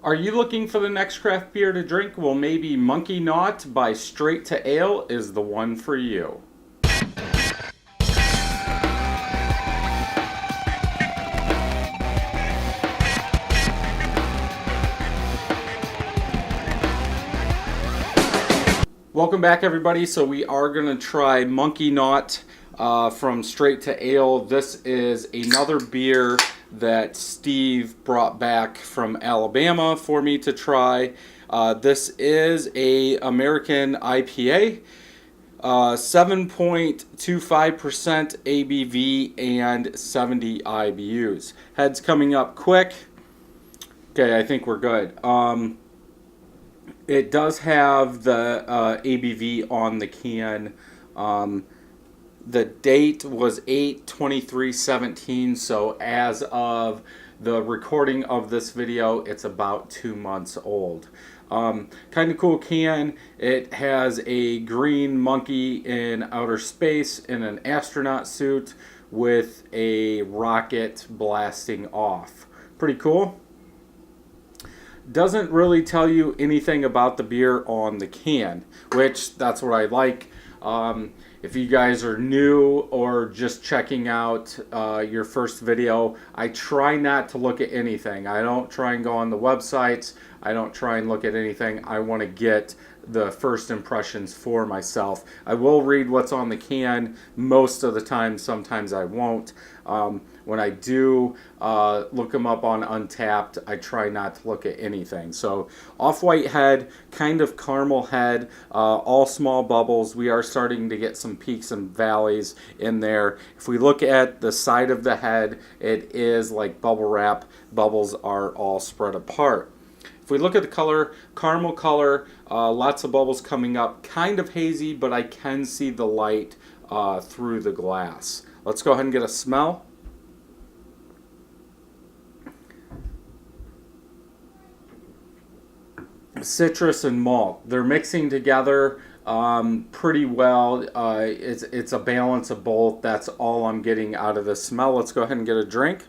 Are you looking for the next craft beer to drink? Well, maybe Monkeynaut by Straight to Ale is the one for you. Welcome back, everybody. So we are going to try Monkeynaut from Straight to Ale. This is another beer that Steve brought back from Alabama for me to try. This is a American IPA, 7.25% ABV and 70 IBUs. Heads coming up quick. Okay, I think we're good. It does have the ABV on the can. The date was 8/23/17, so as of the recording of this video, it's about 2 months old. Kind of cool can. It has a green monkey in outer space in an astronaut suit with a rocket blasting off. Pretty cool. Doesn't really tell you anything about the beer on the can, which that's what I like. If you guys are new or just checking out your first video, I try not to look at anything. I don't try and go on the websites. I don't try and look at anything. I want to get the first impressions for myself. I will read what's on the can most of the time. Sometimes I won't. When I do look them up on Untapped, I try not to look at anything. So off-white head, kind of caramel head, all small bubbles. We are starting to get some peaks and valleys in there. If we look at the side of the head, it is like bubble wrap. Bubbles are all spread apart. If we look at the color, caramel color, lots of bubbles coming up, kind of hazy, but I can see the light through the glass. Let's go ahead and get a smell. Citrus and malt, they're mixing together pretty well. It's a balance of both. That's all I'm getting out of the smell. Let's go ahead and get a drink.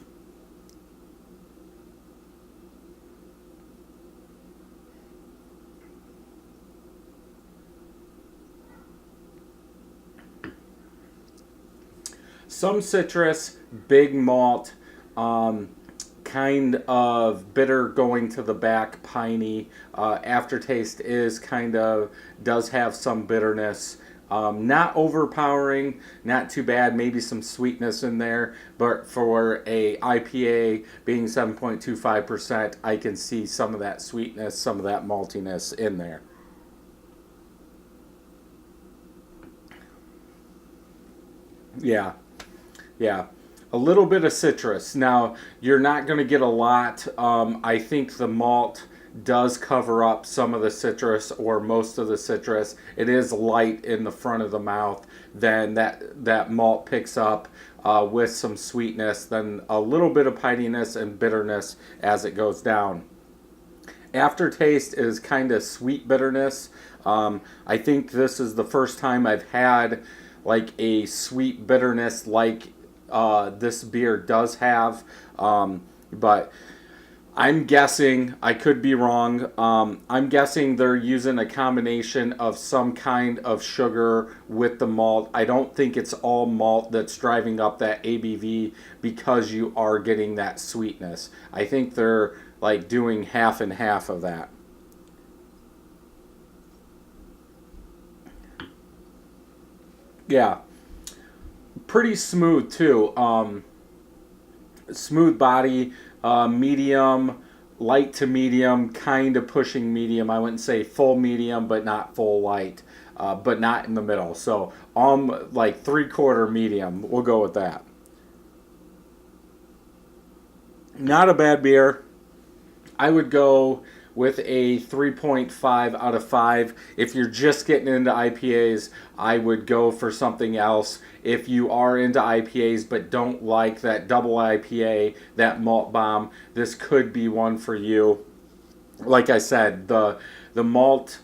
Some citrus, big malt, kind of bitter going to the back, piney. Aftertaste is does have some bitterness. Not overpowering, not too bad, maybe some sweetness in there, but for a IPA being 7.25%, I can see some of that sweetness, some of that maltiness in there. Yeah. Yeah, a little bit of citrus. Now, you're not going to get a lot. I think the malt does cover up some of the citrus or most of the citrus. It is light in the front of the mouth. Then that malt picks up with some sweetness, then a little bit of pininess and bitterness as it goes down. Aftertaste is kind of sweet bitterness. I think this is the first time I've had like a sweet bitterness like this beer does have, but I'm guessing, I could be wrong, I'm guessing they're using a combination of some kind of sugar with the malt. I don't think it's all malt that's driving up that ABV because you are getting that sweetness. I think they're like doing half and half of that. Yeah. Pretty smooth too. Smooth body, medium, light to medium, kind of pushing medium. I wouldn't say full medium, but not full light, but not in the middle. So like 3/4 medium. We'll go with that. Not a bad beer. I would go with a 3.5 out of 5. If you're just getting into IPAs, I would go for something else. If you are into IPAs but don't like that double IPA, that malt bomb, this could be one for you. Like I said, the malt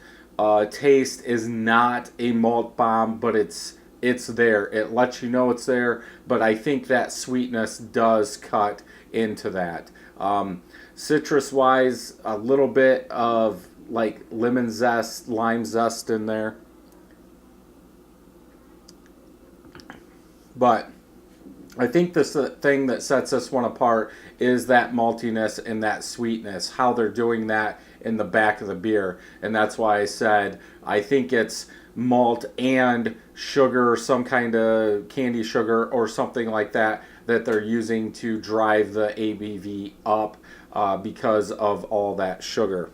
taste is not a malt bomb, but it's there. It lets you know it's there, but I think that sweetness does cut into that. Citrus wise, a little bit of like lemon zest, lime zest in there. But I think this thing that sets this one apart is that maltiness and that sweetness, how they're doing that in the back of the beer. And that's why I said I think it's malt and sugar, some kind of candy sugar or something like that, that they're using to drive the ABV up because of all that sugar.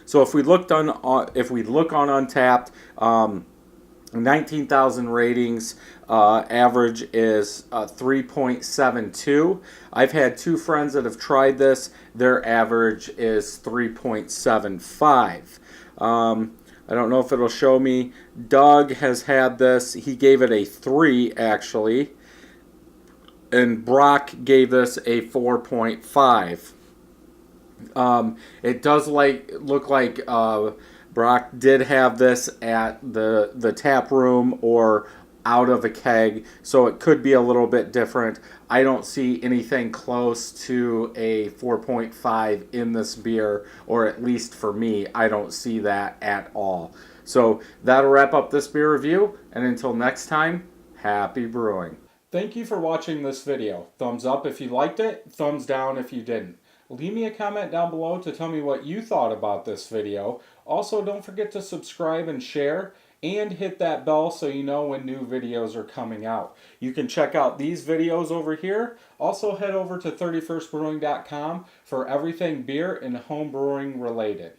So if we look on Untapped, 19,000 ratings, average is 3.72. I've had two friends that have tried this. Their average is 3.75. I don't know if it'll show me. Doug has had this. He gave it a 3 actually. And Brock gave this a 4.5. It does look like Brock did have this at the tap room or out of a keg, so it could be a little bit different. I don't see anything close to a 4.5 in this beer, or at least for me, I don't see that at all. So that'll wrap up this beer review, and until next time, happy brewing. Thank you for watching this video. Thumbs up if you liked it, thumbs down if you didn't. Leave me a comment down below to tell me what you thought about this video. Also, don't forget to subscribe and share, and hit that bell so you know when new videos are coming out. You can check out these videos over here. Also, head over to 31stbrewing.com for everything beer and home brewing related.